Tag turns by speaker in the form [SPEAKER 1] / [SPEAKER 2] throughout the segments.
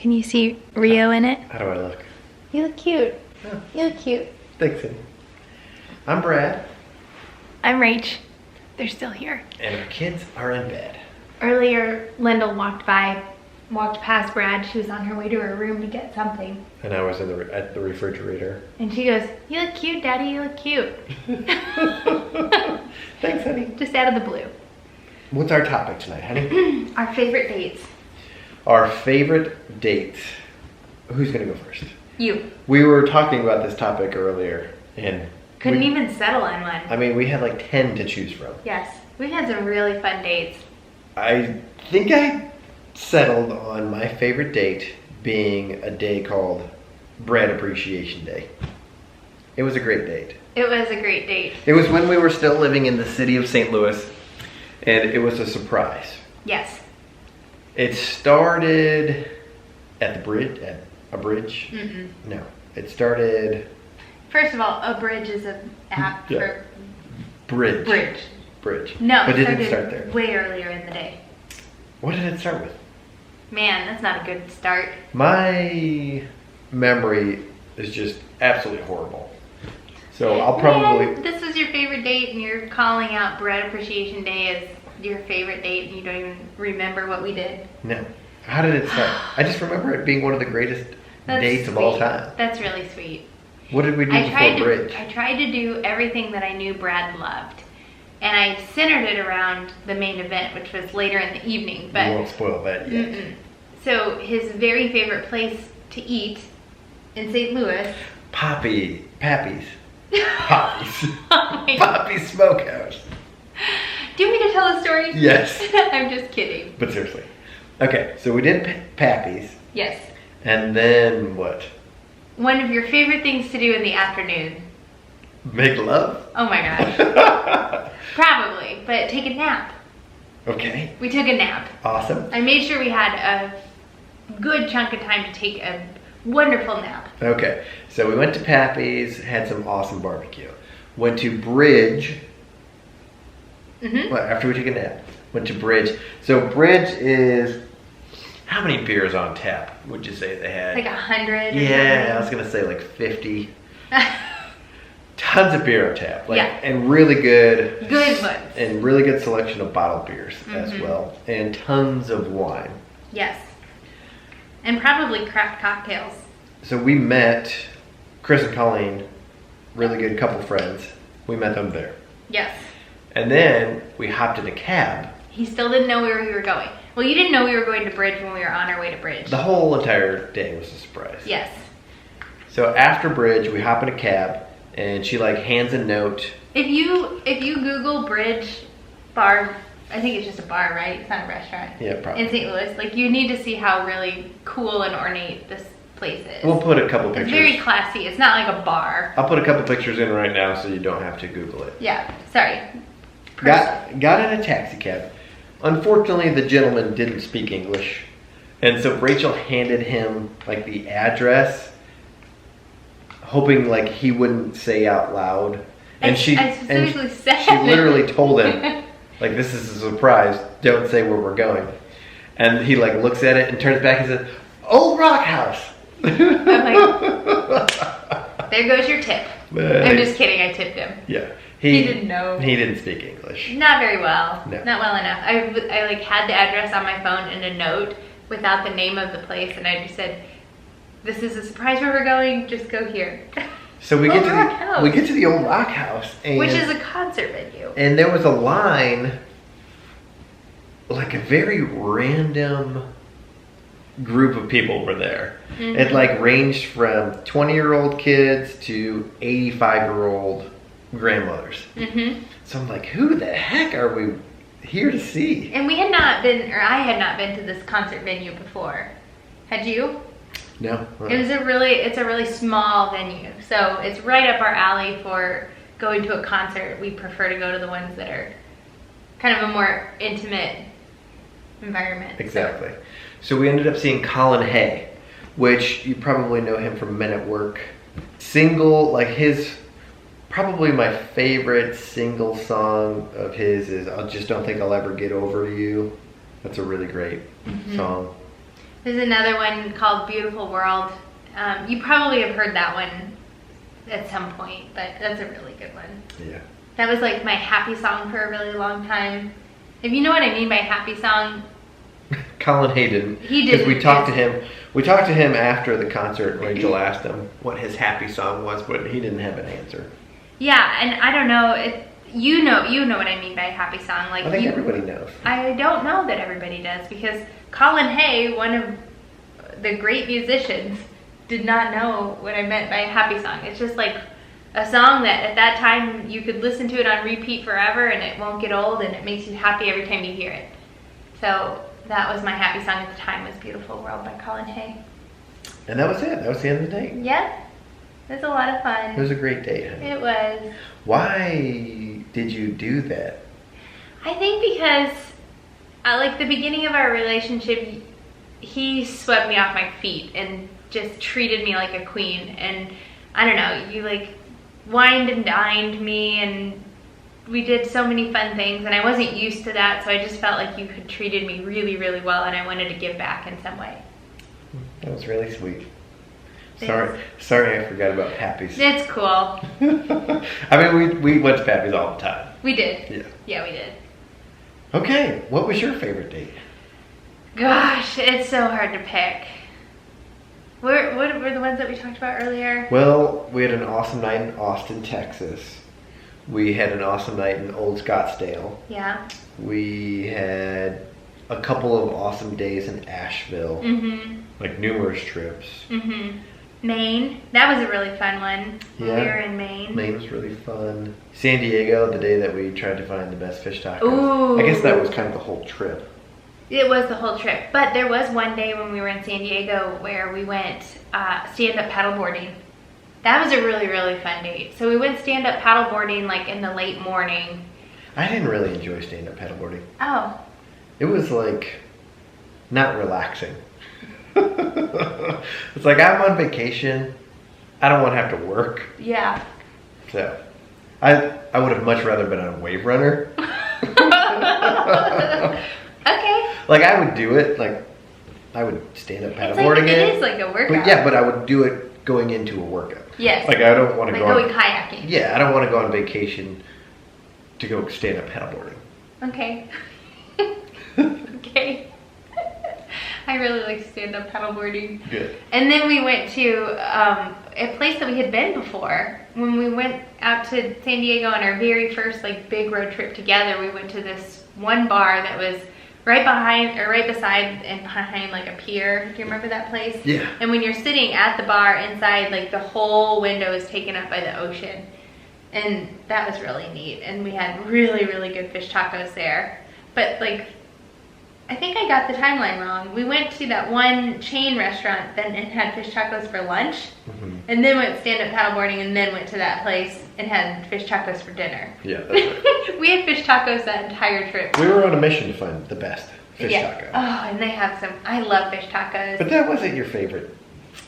[SPEAKER 1] Can you see Rio in it?
[SPEAKER 2] How do I look?
[SPEAKER 1] You look cute.
[SPEAKER 2] Oh.
[SPEAKER 1] You look cute.
[SPEAKER 2] Thanks, Cindy. I'm Brad.
[SPEAKER 1] I'm Rach. They're still here.
[SPEAKER 2] And our kids are in bed.
[SPEAKER 1] Earlier, Lyndall walked past Brad. She was on her way to her room to get something.
[SPEAKER 2] And I was at the refrigerator.
[SPEAKER 1] And she goes, "You look cute, Daddy, you look cute."
[SPEAKER 2] Thanks, honey.
[SPEAKER 1] Just out of the blue.
[SPEAKER 2] What's our topic tonight, honey?
[SPEAKER 1] Our favorite dates.
[SPEAKER 2] Our favorite dates. Who's going to go first?
[SPEAKER 1] You.
[SPEAKER 2] We were talking about this topic earlier. And
[SPEAKER 1] Couldn't even settle on one.
[SPEAKER 2] I mean, we had like 10 to choose from.
[SPEAKER 1] Yes. We had some really fun dates.
[SPEAKER 2] I think I settled on my favorite date being a day called Bread Appreciation Day. It was a great date.
[SPEAKER 1] It was a great date.
[SPEAKER 2] It was when we were still living in the city of St. Louis, and it was a surprise.
[SPEAKER 1] Yes.
[SPEAKER 2] It started at a bridge.
[SPEAKER 1] Mm-mm.
[SPEAKER 2] No, it started
[SPEAKER 1] First of all, a bridge is an app for
[SPEAKER 2] bridge.
[SPEAKER 1] No,
[SPEAKER 2] but
[SPEAKER 1] it
[SPEAKER 2] it didn't start there.
[SPEAKER 1] Way earlier in the day.
[SPEAKER 2] What did it start with?
[SPEAKER 1] Man, that's not a good start.
[SPEAKER 2] My memory is just absolutely horrible. So I'll probably...
[SPEAKER 1] Man, this was your favorite date and you're calling out Bread Appreciation Day as your favorite date and you don't even remember what we did.
[SPEAKER 2] No. How did it start? I just remember it being one of the greatest dates of all time.
[SPEAKER 1] That's really sweet.
[SPEAKER 2] What did we do before bridge?
[SPEAKER 1] I tried to do everything that I knew Brad loved. And I centered it around the main event, which was later in the evening. But
[SPEAKER 2] we won't spoil that yet.
[SPEAKER 1] So his very favorite place to eat in St. Louis.
[SPEAKER 2] Pappy's.
[SPEAKER 1] Oh
[SPEAKER 2] Pappy's Smokehouse.
[SPEAKER 1] Do you want me to tell the story?
[SPEAKER 2] Yes.
[SPEAKER 1] I'm just kidding.
[SPEAKER 2] But seriously. Okay, so we did Pappy's.
[SPEAKER 1] Yes.
[SPEAKER 2] And then what?
[SPEAKER 1] One of your favorite things to do in the afternoon.
[SPEAKER 2] Make love?
[SPEAKER 1] Oh my gosh. Probably, but take a nap.
[SPEAKER 2] Okay.
[SPEAKER 1] We took a nap.
[SPEAKER 2] Awesome.
[SPEAKER 1] I made sure we had a good chunk of time to take a wonderful nap.
[SPEAKER 2] Okay, so we went to Pappy's, had some awesome barbecue. Went to Bridge. Well, after we took a nap, went to Bridge. So Bridge is, how many beers on tap would you say they had?
[SPEAKER 1] Like 100?
[SPEAKER 2] Yeah, I was gonna say like 50. Tons of beer on tap, like,
[SPEAKER 1] yeah.
[SPEAKER 2] And really good.
[SPEAKER 1] Good ones.
[SPEAKER 2] And really good selection of bottled beers as well, and tons of wine.
[SPEAKER 1] Yes. And probably craft cocktails.
[SPEAKER 2] So we met Chris and Colleen, really good couple friends. We met them there.
[SPEAKER 1] Yes.
[SPEAKER 2] And then we hopped in a cab.
[SPEAKER 1] He still didn't know where we were going. Well, you didn't know we were going to Bridge when we were on our way to Bridge.
[SPEAKER 2] The whole entire day was a surprise.
[SPEAKER 1] Yes.
[SPEAKER 2] So after Bridge, we hop in a cab, and she like hands a note.
[SPEAKER 1] If you Google Bridge bar, I think it's just a bar, right? It's not a restaurant.
[SPEAKER 2] Yeah, probably.
[SPEAKER 1] In St. Louis, like you need to see how really cool and ornate this place is.
[SPEAKER 2] We'll put a couple pictures.
[SPEAKER 1] It's very classy. It's not like a bar.
[SPEAKER 2] I'll put a couple pictures in right now so you don't have to Google it.
[SPEAKER 1] Yeah. Sorry.
[SPEAKER 2] Got in a taxi cab. Unfortunately, the gentleman didn't speak English, and so Rachel handed him like the address, hoping like he wouldn't say out loud. And she literally told him, like, this is a surprise. Don't say where we're going. And he like looks at it and turns back and says, "Old Rock House."
[SPEAKER 1] I'm like, there goes your tip. I'm just kidding. I tipped him.
[SPEAKER 2] Yeah.
[SPEAKER 1] He didn't know.
[SPEAKER 2] He didn't speak English.
[SPEAKER 1] Not very well.
[SPEAKER 2] No.
[SPEAKER 1] Not well enough. I like had the address on my phone and a note without the name of the place, and I just said, "This is a surprise where we're going. Just go here."
[SPEAKER 2] So we get to the Old Rock House, and,
[SPEAKER 1] which is a concert venue.
[SPEAKER 2] And there was a line, like a very random group of people were there. It like ranged from 20-year-old kids to 85-year-old grandmothers. So I'm like, who the heck are we here to see?
[SPEAKER 1] And we had not been, or I had not been to this concert venue before. Had you?
[SPEAKER 2] No.
[SPEAKER 1] It's a really small venue. So it's right up our alley for going to a concert. We prefer to go to the ones that are kind of a more intimate environment.
[SPEAKER 2] Exactly. So we ended up seeing Colin Hay, which you probably know him from Men at Work. Single, like his, probably my favorite single song of his is I Just Don't Think I'll Ever Get Over You. That's a really great song.
[SPEAKER 1] There's another one called Beautiful World. You probably have heard that one at some point, but that's a really good one.
[SPEAKER 2] Yeah.
[SPEAKER 1] That was like my happy song for a really long time. If you know what I mean by happy song.
[SPEAKER 2] Colin Hay didn't.
[SPEAKER 1] He didn't.
[SPEAKER 2] Because we talked to him. We talked to him after the concert. Rachel asked him what his happy song was, but he didn't have an answer.
[SPEAKER 1] Yeah, and I don't know. You know what I mean by happy song. Like
[SPEAKER 2] I think everybody knows.
[SPEAKER 1] I don't know that everybody does, because Colin Hay, one of the great musicians, did not know what I meant by a happy song. It's just like a song that at that time you could listen to it on repeat forever and it won't get old and it makes you happy every time you hear it. So that was my happy song at the time, was Beautiful World by Colin Hay.
[SPEAKER 2] And that was it. That was the end of the date.
[SPEAKER 1] Yeah, it was a lot of fun.
[SPEAKER 2] It was a great date, honey.
[SPEAKER 1] It was.
[SPEAKER 2] Why did you do that?
[SPEAKER 1] I think because like the beginning of our relationship, he swept me off my feet and just treated me like a queen. And I don't know, you like wined and dined me, and we did so many fun things, and I wasn't used to that, so I just felt like you had treated me really, really well, and I wanted to give back in some way.
[SPEAKER 2] That was really sweet. Sorry I forgot about Pappy's.
[SPEAKER 1] It's cool.
[SPEAKER 2] I mean, we went to Pappy's all the time.
[SPEAKER 1] We did.
[SPEAKER 2] Yeah.
[SPEAKER 1] Yeah, we did.
[SPEAKER 2] Okay, what was your favorite date?
[SPEAKER 1] Gosh, it's so hard to pick. What were the ones that we talked about earlier?
[SPEAKER 2] Well, we had an awesome night in Austin, Texas. We had an awesome night in Old Scottsdale.
[SPEAKER 1] Yeah.
[SPEAKER 2] We had a couple of awesome days in Asheville.
[SPEAKER 1] Mm-hmm.
[SPEAKER 2] Like numerous trips.
[SPEAKER 1] Mm-hmm. Maine. That was a really fun one.
[SPEAKER 2] Yeah.
[SPEAKER 1] We were in Maine.
[SPEAKER 2] Maine was really fun. San Diego, the day that we tried to find the best fish tacos.
[SPEAKER 1] Ooh.
[SPEAKER 2] I guess that was kind of the whole trip.
[SPEAKER 1] It was the whole trip. But there was one day when we were in San Diego where we went stand-up paddleboarding. That was a really, really fun date. So we went stand-up paddleboarding like in the late morning.
[SPEAKER 2] I didn't really enjoy stand-up paddleboarding.
[SPEAKER 1] Oh.
[SPEAKER 2] It was like not relaxing. It's like I'm on vacation. I don't want to have to work.
[SPEAKER 1] Yeah.
[SPEAKER 2] So I would have much rather been on a wave runner.
[SPEAKER 1] Okay.
[SPEAKER 2] Like I would do it. Like I would stand up paddleboarding.
[SPEAKER 1] It is like a workout.
[SPEAKER 2] But yeah, but I would do it going into a workout.
[SPEAKER 1] Yes.
[SPEAKER 2] Like I don't want to
[SPEAKER 1] like
[SPEAKER 2] go
[SPEAKER 1] going
[SPEAKER 2] on,
[SPEAKER 1] kayaking.
[SPEAKER 2] Yeah, I don't want to go on vacation to go stand up paddleboarding.
[SPEAKER 1] Okay. Okay. I really like stand-up paddleboarding.
[SPEAKER 2] Good.
[SPEAKER 1] And then we went to a place that we had been before. When we went out to San Diego on our very first like big road trip together, we went to this one bar that was right beside and behind like a pier. Do you remember that place?
[SPEAKER 2] Yeah.
[SPEAKER 1] And when you're sitting at the bar inside, like the whole window is taken up by the ocean. And that was really neat. And we had really, really good fish tacos there. But like, I think I got the timeline wrong. We went to that one chain restaurant and had fish tacos for lunch, and then went stand-up paddleboarding, and then went to that place and had fish tacos for dinner.
[SPEAKER 2] Yeah, that's right.
[SPEAKER 1] We had fish tacos that entire trip.
[SPEAKER 2] We were on a mission to find the best fish taco.
[SPEAKER 1] Oh, and they have some. I love fish tacos.
[SPEAKER 2] But that wasn't your favorite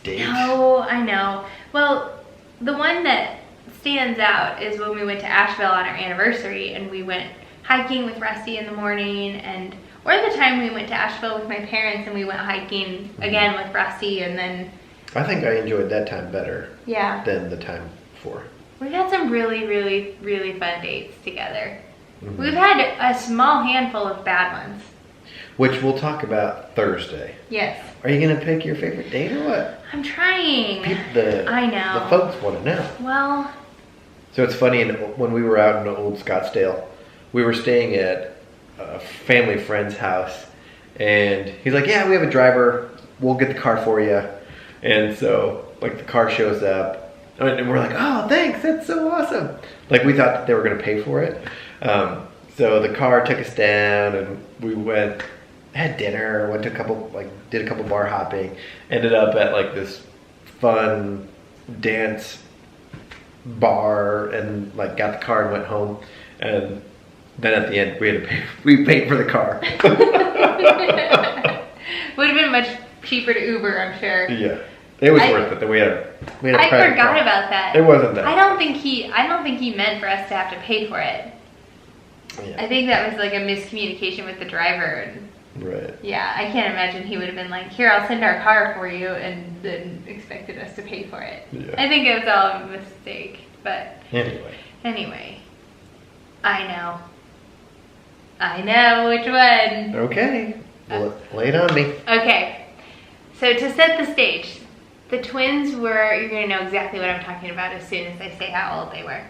[SPEAKER 2] date.
[SPEAKER 1] No, I know. Well, the one that stands out is when we went to Asheville on our anniversary, and we went hiking with Rusty in the morning, or the time we went to Asheville with my parents and we went hiking again with Rusty, and then...
[SPEAKER 2] I think I enjoyed that time better than the time before.
[SPEAKER 1] We've had some really, really, really fun dates together. We've had a small handful of bad ones.
[SPEAKER 2] Which we'll talk about Thursday.
[SPEAKER 1] Yes.
[SPEAKER 2] Are you going to pick your favorite date or what?
[SPEAKER 1] I'm trying.
[SPEAKER 2] I know. The folks want to know.
[SPEAKER 1] Well...
[SPEAKER 2] So it's funny, when we were out in Old Scottsdale, we were staying at a family friend's house, and he's like, yeah, we have a driver, we'll get the car for you. And so like the car shows up, and we're like, oh, thanks, that's so awesome. Like we thought that they were going to pay for it. So the car took us down, and we went, had dinner, went to did a couple bar hopping, ended up at like this fun dance bar, and like got the car and went home. And then at the end, we paid for the car.
[SPEAKER 1] Would have been much cheaper to Uber, I'm sure.
[SPEAKER 2] Yeah, it was worth it. Then we had a
[SPEAKER 1] I forgot about that.
[SPEAKER 2] It wasn't that.
[SPEAKER 1] I don't think he meant for us to have to pay for it.
[SPEAKER 2] Yeah.
[SPEAKER 1] I think that was like a miscommunication with the driver.
[SPEAKER 2] Right.
[SPEAKER 1] Yeah, I can't imagine he would have been like, here, I'll send our car for you, and then expected us to pay for it.
[SPEAKER 2] Yeah.
[SPEAKER 1] I think it was all a mistake, but
[SPEAKER 2] Anyway.
[SPEAKER 1] I know which one.
[SPEAKER 2] Okay. Well, lay it on me.
[SPEAKER 1] Okay, so to set the stage, the twins were, you're going to know exactly what I'm talking about as soon as I say how old they were.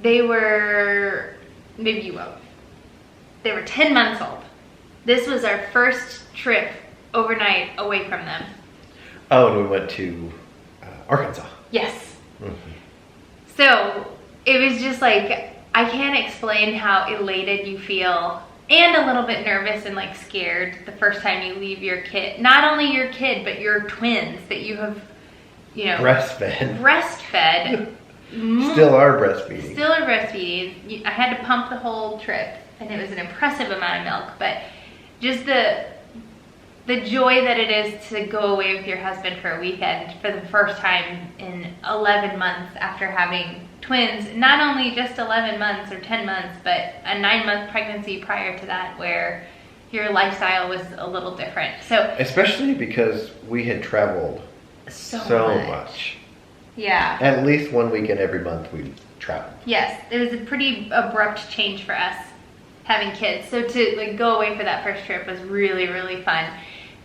[SPEAKER 1] They were, maybe you won't. They were 10 months old. This was our first trip overnight away from them.
[SPEAKER 2] Oh, and we went to Arkansas.
[SPEAKER 1] Yes.
[SPEAKER 2] Mm-hmm.
[SPEAKER 1] So it was just like, I can't explain how elated you feel and a little bit nervous and like scared the first time you leave your kid. Not only your kid, but your twins that you have,
[SPEAKER 2] breastfed.
[SPEAKER 1] Still
[SPEAKER 2] are breastfeeding.
[SPEAKER 1] Still are breastfeeding. I had to pump the whole trip, and it was an impressive amount of milk, but just the joy that it is to go away with your husband for a weekend for the first time in 11 months after having twins. Not only just 11 months or 10 months, but a 9-month pregnancy prior to that where your lifestyle was a little different. So
[SPEAKER 2] especially because we had traveled so much.
[SPEAKER 1] Yeah.
[SPEAKER 2] At least one weekend every month we traveled.
[SPEAKER 1] Yes, it was a pretty abrupt change for us having kids. So to like go away for that first trip was really, really fun.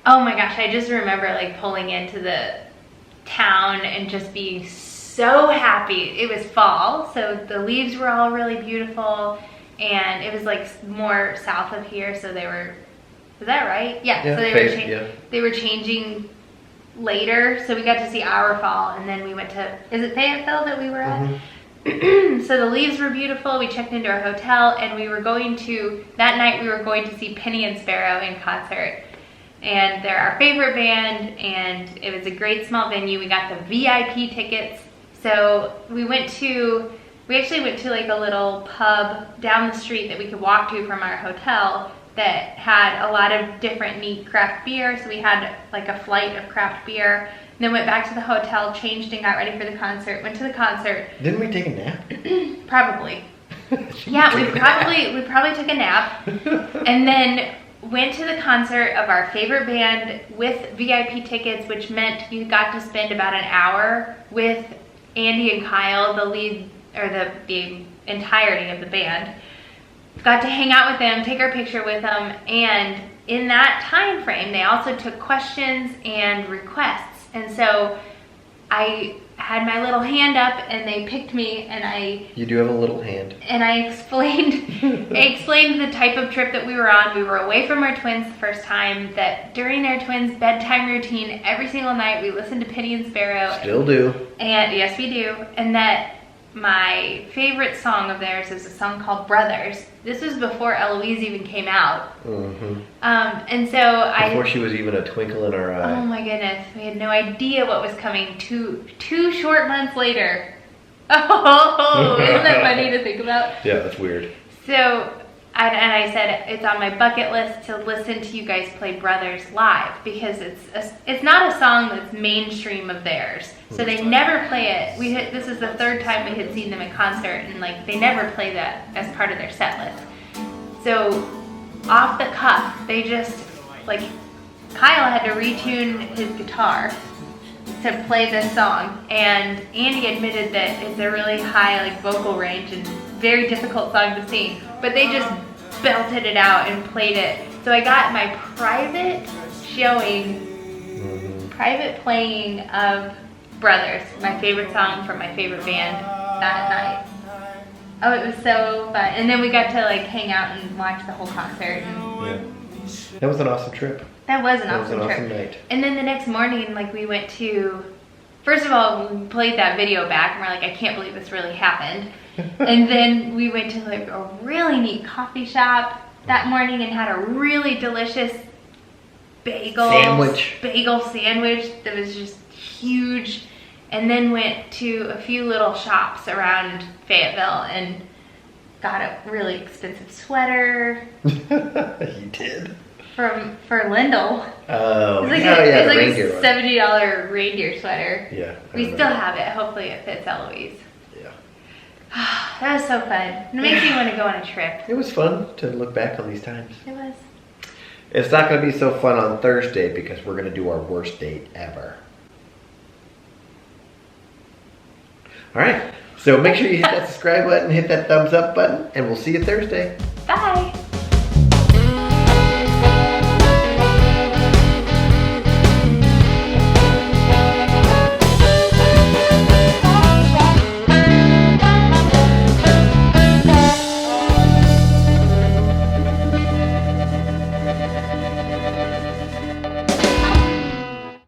[SPEAKER 1] Oh my gosh, I just remember like pulling into the town and just being so happy. It was fall, so the leaves were all really beautiful, and it was like more south of here, so they were, was that right? Yeah, so they were changing later, so we got to see our fall, and then we went to, is it Fayetteville that we were at? Mm-hmm. So the leaves were beautiful. We checked into our hotel, and that night we were going to see Penny and Sparrow in concert. And they're our favorite band, and it was a great small venue. We got the VIP tickets. So we actually went to like a little pub down the street that we could walk to from our hotel that had a lot of different neat craft beer. So we had like a flight of craft beer. And then went back to the hotel, changed and got ready for the concert. Went to the concert.
[SPEAKER 2] Didn't we take a nap?
[SPEAKER 1] Probably. Yeah, we probably took a nap. And then went to the concert of our favorite band with VIP tickets, which meant you got to spend about an hour with Andy and Kyle, the lead, or the entirety of the band. Got to hang out with them, take our picture with them, and in that time frame, they also took questions and requests. And so I had my little hand up, and they picked me, and
[SPEAKER 2] You do have a little hand.
[SPEAKER 1] And I explained the type of trip that we were on. We were away from our twins the first time, that during their twins' bedtime routine, every single night we listened to Penny and Sparrow.
[SPEAKER 2] Still do.
[SPEAKER 1] And yes, we do. And that my favorite song of theirs is a song called Brothers. This was before Eloise even came out.
[SPEAKER 2] Mm-hmm.
[SPEAKER 1] And so
[SPEAKER 2] before she was even a twinkle in our eye.
[SPEAKER 1] Oh my goodness. We had no idea what was coming two short months later. Oh, isn't that funny to think about?
[SPEAKER 2] Yeah, that's weird.
[SPEAKER 1] So, and I said it's on my bucket list to listen to you guys play Brothers live, because it's not a song that's mainstream of theirs. So they never play it. This is the third time we had seen them in concert, and like they never play that as part of their set list. So off the cuff, they just like Kyle had to retune his guitar to play this song, and Andy admitted that it's a really high like vocal range and very difficult song to sing, but they just belted it out and played it. So I got my private playing of Brothers, my favorite song from my favorite band, that night. Oh, it was so fun. And then we got to like hang out and watch the whole concert. And
[SPEAKER 2] that was an awesome trip.
[SPEAKER 1] That was an awesome
[SPEAKER 2] night.
[SPEAKER 1] And then the next morning, like we went to, first of all, we played that video back, and we're like, I can't believe this really happened. And then we went to like a really neat coffee shop that morning and had a really delicious bagel sandwich that was just huge. And then went to a few little shops around Fayetteville and got a really expensive sweater.
[SPEAKER 2] You did?
[SPEAKER 1] For Lindell.
[SPEAKER 2] Oh,
[SPEAKER 1] it's like a $70 reindeer sweater.
[SPEAKER 2] Yeah.
[SPEAKER 1] We still have it. Hopefully it fits Eloise.
[SPEAKER 2] Yeah.
[SPEAKER 1] That was so fun. It makes me want to go on a trip.
[SPEAKER 2] It was fun to look back on these times.
[SPEAKER 1] It was.
[SPEAKER 2] It's not going to be so fun on Thursday because we're going to do our worst date ever. All right. So make sure you hit that subscribe button, hit that thumbs up button, and we'll see you Thursday.
[SPEAKER 1] Bye.